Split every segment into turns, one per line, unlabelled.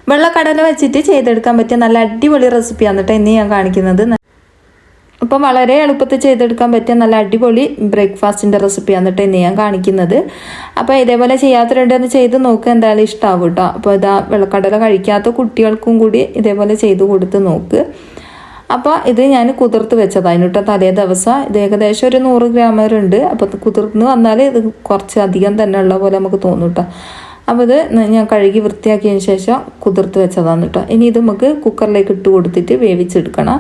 വെള്ളക്കടല വെച്ചിട്ട് ചെയ്തെടുക്കാൻ പറ്റിയ നല്ല അടിപൊളി റെസിപ്പിയാണ് കേട്ടോ ഇന്ന് ഞാൻ കാണിക്കുന്നത്. അപ്പം വളരെ എളുപ്പത്തിൽ ചെയ്തെടുക്കാൻ പറ്റിയ നല്ല അടിപൊളി ബ്രേക്ക്ഫാസ്റ്റിൻ്റെ റെസിപ്പിയാണ് കേട്ടോ ഇന്ന് ഞാൻ കാണിക്കുന്നത്. അപ്പോൾ ഇതേപോലെ ചെയ്യാത്തവരുണ്ടെന്ന് ചെയ്ത് നോക്കുക, എന്തായാലും ഇഷ്ടമാവും കേട്ടോ. അപ്പോൾ ഇതാ വെള്ളക്കടല കഴിക്കാത്ത കുട്ടികൾക്കും കൂടി ഇതേപോലെ ചെയ്ത് കൊടുത്ത് നോക്ക്. അപ്പോൾ ഇത് ഞാൻ കുതിർത്ത് വെച്ചതാണ് കേട്ടോ തലേ ദിവസം. ഇത് ഏകദേശം ഒരു 100 ഗ്രാം വരെ ഉണ്ട്. അപ്പോൾ കുതിർന്ന് വന്നാൽ ഇത് കുറച്ച് അധികം തന്നെ ഉള്ള പോലെ നമുക്ക് തോന്നും കേട്ടോ. അപ്പോൾ ഇത് ഞാൻ കഴുകി വൃത്തിയാക്കിയതിന് ശേഷം കുതിർത്ത് വെച്ചതാണ് കേട്ടോ. ഇനി ഇത് നമുക്ക് കുക്കറിലേക്ക് ഇട്ട് കൊടുത്തിട്ട് വേവിച്ചെടുക്കണം.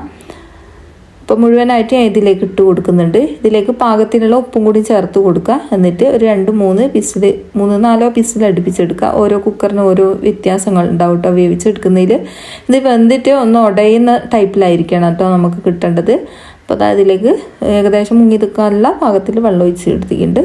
അപ്പോൾ മുഴുവനായിട്ട് ഞാൻ ഇതിലേക്ക് ഇട്ട് കൊടുക്കുന്നുണ്ട്. ഇതിലേക്ക് പാകത്തിനുള്ള ഉപ്പും കൂടി ചേർത്ത് കൊടുക്കുക. എന്നിട്ട് ഒരു 3-4 വിസിൽ അടുപ്പിച്ചെടുക്കുക. ഓരോ കുക്കറിന് ഓരോ വ്യത്യാസങ്ങൾ ഉണ്ടാവും കേട്ടോ വേവിച്ചെടുക്കുന്നതിൽ. ഇത് വെന്തിട്ട് ഒന്ന് ഉടയുന്ന ടൈപ്പിലായിരിക്കണം കേട്ടോ നമുക്ക് കിട്ടേണ്ടത്. അപ്പോൾ അതായത് ഇതിലേക്ക് ഏകദേശം മുങ്ങി നിൽക്കാനുള്ള പാകത്തിൽ വെള്ളം ഒഴിച്ച് എടുത്തിട്ടുണ്ട്.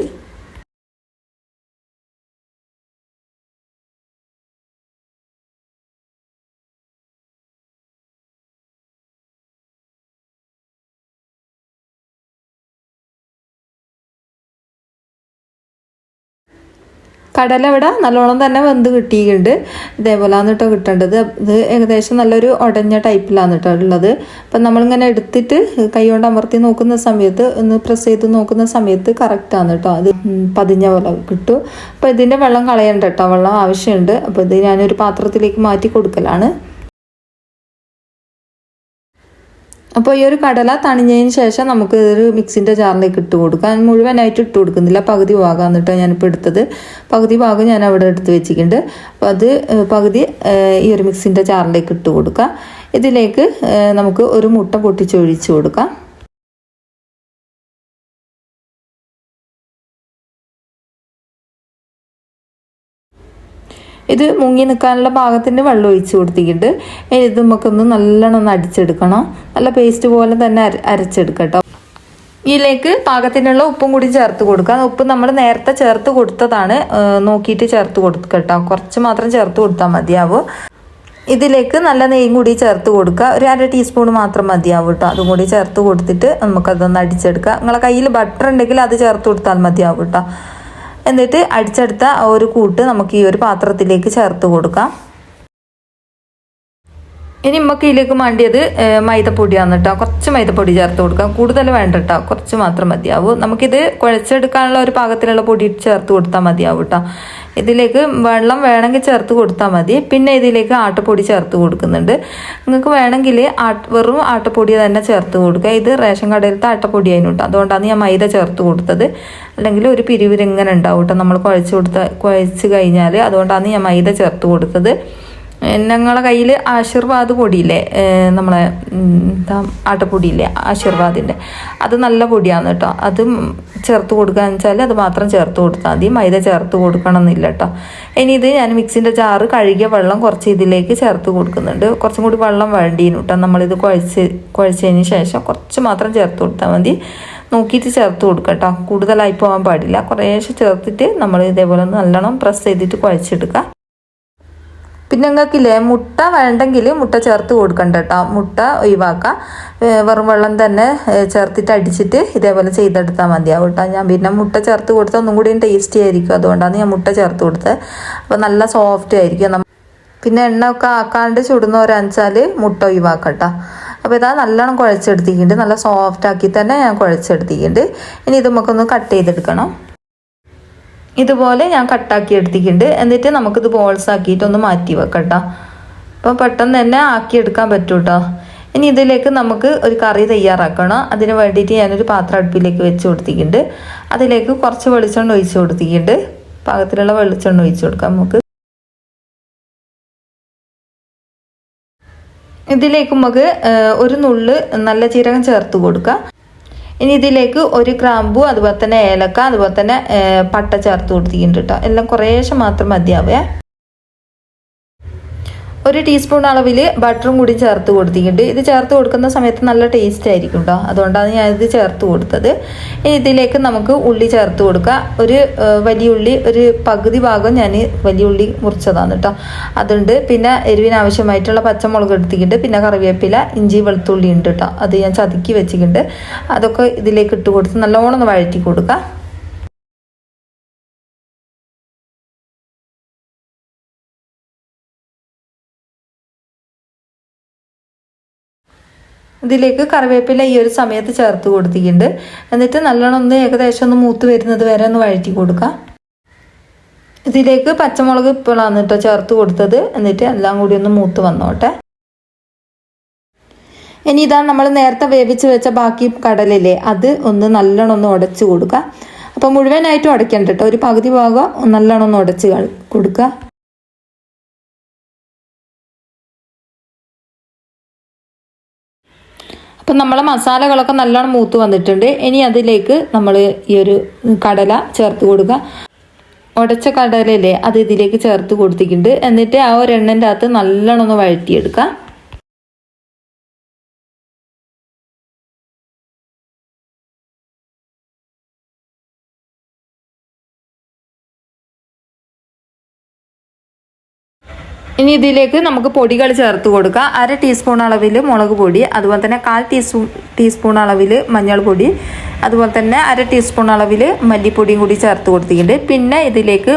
കടല ഇവിടെ നല്ലോണം തന്നെ വെന്ത് കിട്ടിയിട്ടുണ്ട്. ഇതേപോലെയാണ് കേട്ടോ കിട്ടേണ്ടത്. ഇത് ഏകദേശം നല്ലൊരു ഉടഞ്ഞ ടൈപ്പിലാണ് കേട്ടോ ഉള്ളത്. അപ്പം നമ്മളിങ്ങനെ എടുത്തിട്ട് കൈ കൊണ്ട് അമർത്തി നോക്കുന്ന സമയത്ത് ഒന്ന് പ്രസ് ചെയ്ത് നോക്കുന്ന സമയത്ത് കറക്റ്റാണ് കേട്ടോ. അത് പതിഞ്ഞ പോലെ കിട്ടും. അപ്പോൾ ഇതിൻ്റെ വെള്ളം കളയണ്ട കേട്ടോ, വെള്ളം ആവശ്യമുണ്ട്. അപ്പോൾ ഇത് ഞാനൊരു പാത്രത്തിലേക്ക് മാറ്റി കൊടുക്കലാണ്. അപ്പോൾ ഈ ഒരു കടല തണിഞ്ഞതിന് ശേഷം നമുക്ക് ഒരു മിക്സിൻ്റെ ജാറിലേക്ക് ഇട്ട് കൊടുക്കാം. മുഴുവനായിട്ട് ഇട്ട് കൊടുക്കുന്നില്ല, പകുതി ഭാഗമാണ് കേട്ടോ ഞാനിപ്പോൾ എടുത്തത്. പകുതി ഭാഗം ഞാൻ അവിടെ എടുത്ത് വെച്ചിട്ടുണ്ട്. അപ്പോൾ അത് പകുതി ഈ ഒരു മിക്സിൻ്റെ ജാറിലേക്ക് ഇട്ട് കൊടുക്കാം. ഇതിലേക്ക് നമുക്ക് ഒരു മുട്ട പൊട്ടിച്ചൊഴിച്ച് കൊടുക്കാം. ഇത് മുങ്ങി നിൽക്കാനുള്ള പാകത്തിന് വെള്ളം ഒഴിച്ച് കൊടുത്തിട്ടുണ്ട്. ഇത് നമുക്കൊന്ന് നല്ലോണം അടിച്ചെടുക്കണം. നല്ല പേസ്റ്റ് പോലെ തന്നെ അരച്ചെടുക്കട്ടോ. ഇതിലേക്ക് പാകത്തിനുള്ള ഉപ്പും കൂടി ചേർത്ത് കൊടുക്കുക. ഉപ്പ് നമ്മൾ നേരത്തെ ചേർത്ത് കൊടുത്തതാണ്, നോക്കിയിട്ട് ചേർത്ത് കൊടുക്കട്ടോ. കുറച്ച് മാത്രം ചേർത്ത് കൊടുത്താൽ മതിയാവും. ഇതിലേക്ക് നല്ല നെയ്യും കൂടി ചേർത്ത് കൊടുക്കുക. ഒരു 1/2 ടീസ്പൂൺ മാത്രം മതിയാവും കേട്ടോ. അതും കൂടി ചേർത്ത് കൊടുത്തിട്ട് നമുക്കതൊന്ന് അടിച്ചെടുക്കുക. നിങ്ങളെ കയ്യിൽ ബട്ടർ ഉണ്ടെങ്കിൽ അത് ചേർത്ത് കൊടുത്താൽ മതിയാവും കേട്ടോ. എന്നിട്ട് അടിച്ചെടുത്ത ഒരു കൂട്ട് നമുക്ക് ഈ ഒരു പാത്രത്തിലേക്ക് ചേർത്ത് കൊടുക്കാം. ഇനി നമുക്ക് ഇതിലേക്ക് വേണ്ടിയത് മൈദപ്പൊടിയാണ് കേട്ടോ. കുറച്ച് മൈദപ്പൊടി ചേർത്ത് കൊടുക്കാം, കൂടുതൽ വേണ്ട കേട്ടോ, കുറച്ച് മാത്രം മതിയാവും. നമുക്കിത് കുഴച്ചെടുക്കാനുള്ള ഒരു പാകത്തിലുള്ള പൊടി ചേർത്ത് കൊടുത്താൽ മതിയാവും കേട്ടോ. ഇതിലേക്ക് വെള്ളം വേണമെങ്കിൽ ചേർത്ത് കൊടുത്താൽ മതി. പിന്നെ ഇതിലേക്ക് ആട്ടപ്പൊടി ചേർത്ത് കൊടുക്കുന്നുണ്ട്. നിങ്ങൾക്ക് വേണമെങ്കിൽ വെറും ആട്ടപ്പൊടി തന്നെ ചേർത്ത് കൊടുക്കുക. ഇത് റേഷൻ കടയിലത്തെ ആട്ടപ്പൊടി ആയിരുന്നു കേട്ടോ, അതുകൊണ്ടാണ് ഞാൻ മൈദ ചേർത്ത് കൊടുത്തത്. അല്ലെങ്കിൽ ഒരു പിരിവിരിങ്ങനെ ഉണ്ടാവും കേട്ടോ നമ്മൾ കുഴച്ച് കഴിഞ്ഞാൽ. അതുകൊണ്ടാണ് ഞാൻ മൈദ ചേർത്ത് കൊടുത്തത്. ഞങ്ങളെ കയ്യിൽ ആശീർവാദ് പൊടിയില്ലേ, നമ്മളെ ആട്ടപ്പൊടിയില്ലേ ആശീർവാദിൻ്റെ, അത് നല്ല പൊടിയാണ് കേട്ടോ. അത് ചേർത്ത് കൊടുക്കുകയെന്ന് വെച്ചാൽ അത് മാത്രം ചേർത്ത് കൊടുത്താൽ മതി, മൈദ ചേർത്ത് കൊടുക്കണം എന്നില്ല കേട്ടോ. ഇനി ഇത് ഞാൻ മിക്സിൻ്റെ ജാറ് കഴുകിയ വെള്ളം കുറച്ച് ഇതിലേക്ക് ചേർത്ത് കൊടുക്കുന്നുണ്ട്. കുറച്ചും കൂടി വെള്ളം വേണ്ടിയിരുന്നു കേട്ടോ. നമ്മളിത് കുഴച്ചതിന് ശേഷം കുറച്ച് മാത്രം ചേർത്ത് കൊടുത്താൽ മതി. നോക്കിയിട്ട് ചേർത്ത് കൊടുക്കുക കേട്ടോ, കൂടുതലായി പോകാൻ പാടില്ല. കുറേശ്ശെ ചേർത്തിട്ട് നമ്മൾ ഇതേപോലെ നല്ലോണം പ്രസ് ചെയ്തിട്ട് കുഴച്ചെടുക്കുക. പിന്നെ നിങ്ങൾക്കില്ലേ മുട്ട വേണ്ടെങ്കിൽ മുട്ട ചേർത്ത് കൊടുക്കണ്ട കേട്ടോ, മുട്ട ഒഴിവാക്കുക. വെറും വെള്ളം തന്നെ ചേർത്തിട്ട് അടിച്ചിട്ട് ഇതേപോലെ ചെയ്തെടുത്താൽ മതിയാവും കേട്ടോ. ഞാൻ പിന്നെ മുട്ട ചേർത്ത് കൊടുത്താൽ ഒന്നും കൂടി ടേസ്റ്റി ആയിരിക്കും, അതുകൊണ്ടാണ് ഞാൻ മുട്ട ചേർത്ത് കൊടുത്തത്. അപ്പോൾ നല്ല സോഫ്റ്റ് ആയിരിക്കും. പിന്നെ എണ്ണ ഒക്കെ ആക്കാണ്ട് ചുടുന്നവരനുവെച്ചാൽ മുട്ട ഒഴിവാക്കട്ടോ. അപ്പോൾ ഇതാ നല്ലോണം കുഴച്ചെടുത്തിട്ടുണ്ട്, നല്ല സോഫ്റ്റ് ആക്കി തന്നെ ഞാൻ കുഴച്ചെടുത്തിട്ടുണ്ട്. ഇനി ഇത് നമുക്കൊന്ന് കട്ട് ചെയ്തെടുക്കണം. ഇതുപോലെ ഞാൻ കട്ടാക്കി എടുത്തിട്ടുണ്ട്. എന്നിട്ട് നമുക്കിത് ബോൾസ് ആക്കിയിട്ടൊന്ന് മാറ്റി വെക്കട്ടോ. അപ്പോൾ പെട്ടെന്ന് തന്നെ ആക്കിയെടുക്കാൻ പറ്റും കേട്ടോ. ഇനി ഇതിലേക്ക് നമുക്ക് ഒരു കറി തയ്യാറാക്കണം. അതിന് വേണ്ടിയിട്ട് ഞാനൊരു പാത്രം അടുപ്പിലേക്ക് വെച്ച് കൊടുത്തിട്ടുണ്ട്. അതിലേക്ക് കുറച്ച് വെളിച്ചെണ്ണ ഒഴിച്ച് കൊടുത്തിട്ടുണ്ട്. പാകത്തിലുള്ള വെളിച്ചെണ്ണ ഒഴിച്ച് കൊടുക്കാം നമുക്ക്. ഇതിലേക്ക് നമുക്ക് ഒരു നുള്ള് നല്ല ജീരകം ചേർത്ത് കൊടുക്കാം. ഇനി ഇതിലേക്ക് ഒരു ഗ്രാമ്പു, അതുപോലെ തന്നെ ഏലക്ക, അതുപോലെ തന്നെ പട്ട ചേർത്ത് കൊടുത്തിട്ടുണ്ട് കേട്ടോ. എല്ലാം കുറേശ്ശെ മാത്രം മതിയാവേ. 1 ടീസ്പൂൺ അളവിൽ ബട്ടറും കൂടി ചേർത്ത് കൊടുത്തിട്ടുണ്ട്. ഇത് ചേർത്ത് കൊടുക്കുന്ന സമയത്ത് നല്ല ടേസ്റ്റ് ആയിരിക്കും കേട്ടോ, അതുകൊണ്ടാണ് ഞാനിത് ചേർത്ത് കൊടുത്തത്. ഇനി ഇതിലേക്ക് നമുക്ക് ഉള്ളി ചേർത്ത് കൊടുക്കുക. ഒരു വലിയ ഉള്ളി, ഒരു പകുതി ഭാഗം ഞാൻ വലിയ ഉള്ളി മുറിച്ചതാണ് കേട്ടോ, അതുണ്ട്. പിന്നെ എരിവിന് ആവശ്യമായിട്ടുള്ള പച്ചമുളക് എടുത്തിട്ടുണ്ട്. പിന്നെ കറിവേപ്പില, ഇഞ്ചി, വെളുത്തുള്ളി ഉണ്ട് കേട്ടോ, അത് ഞാൻ ചതുക്കി വെച്ചിട്ടുണ്ട്. അതൊക്കെ ഇതിലേക്ക് ഇട്ട് കൊടുത്ത് നല്ലോണം ഒന്ന് വഴറ്റി കൊടുക്കുക. ഇതിലേക്ക് കറിവേപ്പില ഈ ഒരു സമയത്ത് ചേർത്ത് കൊടുത്തിട്ടുണ്ട്. എന്നിട്ട് നല്ലോണം ഒന്ന് ഏകദേശം ഒന്ന് മൂത്ത് വരുന്നത് വരെ ഒന്ന് വഴറ്റി കൊടുക്കാം. ഇതിലേക്ക് പച്ചമുളക് ഇപ്പോഴാണ് കേട്ടോ ചേർത്ത് കൊടുത്തത്. എന്നിട്ട് എല്ലാം കൂടി ഒന്ന് മൂത്ത് വന്നോട്ടെ. ഇനി ഇതാ നമ്മൾ നേരത്തെ വേവിച്ച് വെച്ച ബാക്കി കടലില്ലേ, അത് ഒന്ന് നല്ലോണം ഒന്ന് ഉടച്ച് കൊടുക്കുക. അപ്പോൾ മുഴുവനായിട്ടും ഉടയ്ക്കണ്ട കേട്ടോ, ഒരു പകുതി ഭാഗം നല്ലോണം ഒന്ന് ഉടച്ച് കൊടുക്കുക. അപ്പം നമ്മളെ മസാലകളൊക്കെ നല്ലോണം മൂത്ത് വന്നിട്ടുണ്ട്. ഇനി അതിലേക്ക് നമ്മൾ ഈ ഒരു കടല ചേർത്ത് കൊടുക്കുക. ഉടച്ച കടലയില്ലേ, അത് ഇതിലേക്ക് ചേർത്ത് കൊടുത്തിട്ടുണ്ട്. എന്നിട്ട് ആ ഒരു എണ്ണൻ്റെ അകത്ത് നല്ലോണം ഒന്ന് വഴറ്റിയെടുക്കുക. ഇനി ഇതിലേക്ക് നമുക്ക് പൊടികൾ ചേർത്ത് കൊടുക്കുക. 1/2 ടീസ്പൂൺ അളവിൽ മുളക് പൊടി, അതുപോലെ തന്നെ 1/4 ടീസ്പൂൺ അളവിൽ മഞ്ഞൾപ്പൊടി, അതുപോലെ തന്നെ 1/2 ടീസ്പൂൺ അളവിൽ മല്ലിപ്പൊടിയും കൂടി ചേർത്ത് കൊടുത്തിട്ടുണ്ട്. പിന്നെ ഇതിലേക്ക്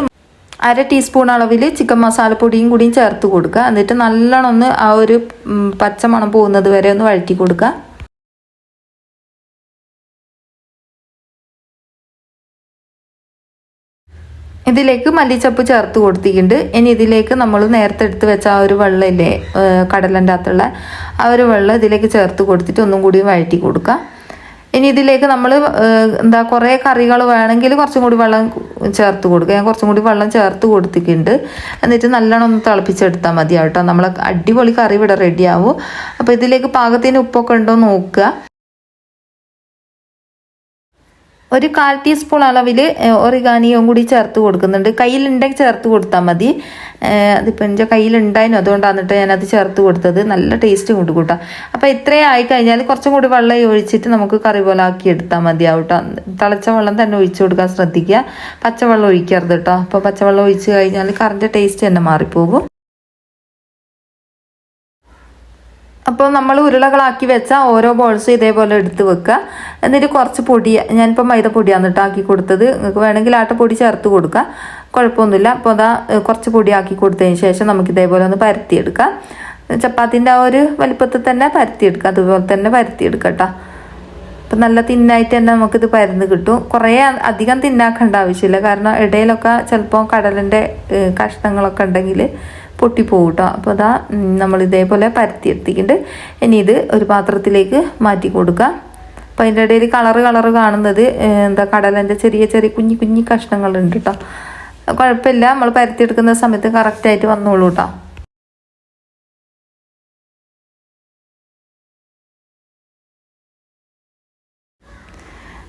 1/2 ടീസ്പൂൺ അളവിൽ ചിക്കൻ മസാലപ്പൊടിയും കൂടിയും ചേർത്ത് കൊടുക്കുക. എന്നിട്ട് നല്ലോണം ഒന്ന് ആ ഒരു പച്ചമണം പോകുന്നത് വരെ ഒന്ന് വഴറ്റി കൊടുക്കുക. ഇതിലേക്ക് മല്ലിച്ചപ്പ് ചേർത്ത് കൊടുത്തിട്ടുണ്ട്. ഇനി ഇതിലേക്ക് നമ്മൾ നേരത്തെ എടുത്ത് വെച്ച ആ ഒരു വെള്ളമില്ലേ, കടലൻ്റെ അകത്തുള്ള ആ ഒരു വെള്ളം ഇതിലേക്ക് ചേർത്ത് കൊടുത്തിട്ട് ഒന്നും കൂടി വഴറ്റി കൊടുക്കുക. ഇനി ഇതിലേക്ക് നമ്മൾ കുറേ കറികൾ വേണമെങ്കിൽ കുറച്ചും കൂടി വെള്ളം ചേർത്ത് കൊടുക്കുക. ഞാൻ കുറച്ചും കൂടി വെള്ളം ചേർത്ത് കൊടുത്തിട്ടുണ്ട്. എന്നിട്ട് നല്ലോണം ഒന്ന് തിളപ്പിച്ചെടുത്താൽ മതിയാവും കേട്ടോ. നമ്മൾ അടിപൊളി കറി ഇവിടെ റെഡിയാവും. അപ്പോൾ ഇതിലേക്ക് പാകത്തിന് ഉപ്പൊക്കെ ഉണ്ടോ നോക്കുക. ഒരു 1/4 ടീസ്പൂൺ അളവിൽ ഒറിഗാനിയും കൂടി ചേർത്ത് കൊടുക്കുന്നുണ്ട്. കയ്യിലുണ്ടെങ്കിൽ ചേർത്ത് കൊടുത്താൽ മതി. അതിപ്പോൾ എൻ്റെ കയ്യിലുണ്ടായിരുന്നു, അതുകൊണ്ടാണ് കേട്ടോ ഞാനത് ചേർത്ത് കൊടുത്തത്. നല്ല ടേസ്റ്റ് കൊണ്ട് കൂട്ടാം. അപ്പോൾ ഇത്രയും ആയിക്കഴിഞ്ഞാൽ കുറച്ചും കൂടി വെള്ളം ഒഴിച്ചിട്ട് നമുക്ക് കറി പോലെ ആക്കി എടുത്താൽ മതിയാവും കേട്ടോ. തിളച്ച വെള്ളം തന്നെ ഒഴിച്ചു കൊടുക്കാൻ ശ്രദ്ധിക്കുക, പച്ചവെള്ളം ഒഴിക്കരുത് കേട്ടോ. അപ്പോൾ പച്ചവെള്ളം ഒഴിച്ച് കഴിഞ്ഞാൽ കറിൻ്റെ ടേസ്റ്റ് തന്നെ മാറിപ്പോകും. അപ്പോൾ നമ്മൾ ഉരുളകളാക്കി വെച്ച ഓരോ ബോൾസും ഇതേപോലെ എടുത്ത് വെക്കുക. എന്നിട്ട് കുറച്ച് പൊടി, ഞാനിപ്പോൾ മൈദപ്പൊടിയാണ് കേട്ടോ ആക്കി കൊടുത്തത്. നിങ്ങൾക്ക് വേണമെങ്കിൽ ആട്ടപ്പൊടി ചേർത്ത് കൊടുക്കുക, കുഴപ്പമൊന്നുമില്ല. അപ്പോൾ അതാ കുറച്ച് പൊടി ആക്കി കൊടുത്തതിന് ശേഷം നമുക്ക് ഇതേപോലെ ഒന്ന് പരത്തിയെടുക്കാം. ചപ്പാത്തിൻ്റെ ആ ഒരു വലിപ്പത്തിൽ തന്നെ പരത്തിയെടുക്കുക, അതുപോലെ തന്നെ പരത്തിയെടുക്കുക കേട്ടോ. അപ്പം നല്ല തിന്നായിട്ട് തന്നെ നമുക്കിത് പരന്ന് കിട്ടും. കുറേ അധികം തിന്നാക്കേണ്ട ആവശ്യമില്ല, കാരണം ഇടയിലൊക്കെ ചിലപ്പോൾ കടലിൻ്റെ കഷ്ണങ്ങളൊക്കെ ഉണ്ടെങ്കിൽ പൊട്ടിപ്പോകും കേട്ടോ. അപ്പോൾ അതാ നമ്മൾ ഇതേപോലെ പരത്തിയെടുത്തിട്ടുണ്ട്. ഇനി ഇത് ഒരു പാത്രത്തിലേക്ക് മാറ്റി കൊടുക്കുക. അപ്പോൾ അതിൻ്റെ ഇടയിൽ കളറ് കാണുന്നത് കടലിൻ്റെ ചെറിയ ചെറിയ കുഞ്ഞി കഷ്ണങ്ങളുണ്ട് കേട്ടോ. കുഴപ്പമില്ല, നമ്മൾ പരത്തിയെടുക്കുന്ന സമയത്ത് കറക്റ്റായിട്ട് വന്നോളൂ കേട്ടോ.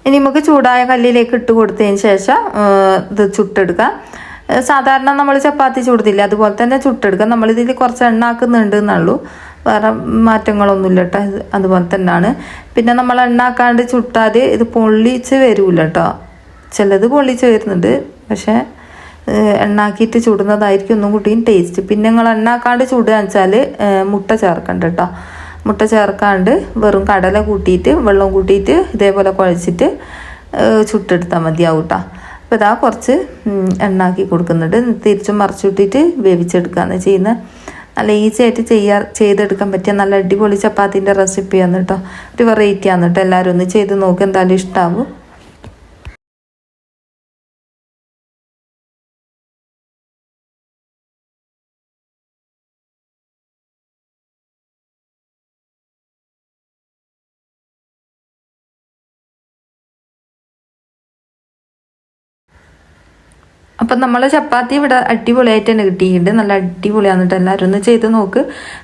ഇനി നമുക്ക് ചൂടായ കല്ലിലേക്ക് ഇട്ട് കൊടുത്തതിന് ശേഷം ഇത് ചുട്ടെടുക്കുക. സാധാരണ നമ്മൾ ചപ്പാത്തി ചുടുന്നില്ല, അതുപോലെ തന്നെ ചുട്ടെടുക്കുക. നമ്മളിതിൽ കുറച്ച് എണ്ണ ആക്കുന്നുണ്ട് എന്നുള്ളൂ, വേറെ മാറ്റങ്ങളൊന്നുമില്ല കേട്ടോ. അതുപോലെ തന്നെയാണ്. പിന്നെ നമ്മൾ എണ്ണ ആക്കാണ്ട് ചുട്ടാൽ ഇത് പൊള്ളിച്ച് വരില്ല കേട്ടോ. ചിലത് പൊള്ളിച്ച് വരുന്നുണ്ട്, പക്ഷേ എണ്ണാക്കിയിട്ട് ചുടുന്നതായിരിക്കും ഒന്നും കൂടിയും ടേസ്റ്റ്. പിന്നെ നിങ്ങൾ എണ്ണാക്കാണ്ട് ചുടുക വെച്ചാൽ മുട്ട ചേർക്കണ്ട കേട്ടോ. മുട്ട ചേർക്കാണ്ട് വെറും കടല കൂട്ടിയിട്ട് വെള്ളം കൂട്ടിയിട്ട് ഇതേപോലെ കുഴച്ചിട്ട് ചുട്ടെടുത്താൽ മതിയാവും കേട്ടോ. അപ്പോൾ ഇതാ കുറച്ച് എണ്ണാക്കി കൊടുക്കുന്നുണ്ട്. തിരിച്ചും മറിച്ചിട്ടിട്ട് വേവിച്ചെടുക്കുകയാണ് ചെയ്യുന്നത്. നല്ല ഈസി ആയിട്ട് ചെയ്തെടുക്കാൻ പറ്റിയ നല്ല അടിപൊളി ചപ്പാത്തിൻ്റെ റെസിപ്പിയാണ് കേട്ടോ. ഒരു വെറൈറ്റി ആണ് കേട്ടോ. എല്ലാവരും ഒന്ന് ചെയ്ത് നോക്കുക, എന്തായാലും ഇഷ്ടമാവും. അപ്പം നമ്മളെ ചപ്പാത്തി ഇവിടെ അടിപൊളിയായിട്ട് തന്നെ കിട്ടിയിട്ടുണ്ട്. നല്ല അടിപൊളിയാണ് കേട്ടോ. എല്ലാവരും ഒന്ന് ചെയ്ത് നോക്ക്.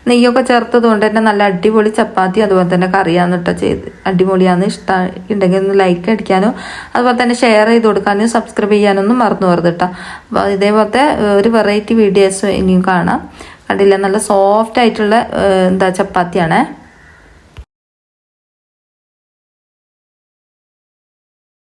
നെയ്യൊക്കെ ചേർത്തത് കൊണ്ട് തന്നെ നല്ല അടിപൊളി ചപ്പാത്തി, അതുപോലെ തന്നെ കറിയാന്ന് കേട്ടോ. അടിപൊളിയാണ്. ഇഷ്ടമുണ്ടെങ്കിൽ ഒന്ന് ലൈക്ക് അടിക്കാനോ അതുപോലെ തന്നെ ഷെയർ ചെയ്ത് കൊടുക്കാനും സബ്സ്ക്രൈബ് ചെയ്യാനൊന്നും മറന്നു പോകരുത് കേട്ടോ. അപ്പോൾ ഇതേപോലത്തെ ഒരു വെറൈറ്റി വീഡിയോസ് ഇനിയും കാണാം. കണ്ടില്ല, നല്ല സോഫ്റ്റ് ആയിട്ടുള്ള ചപ്പാത്തിയാണേ.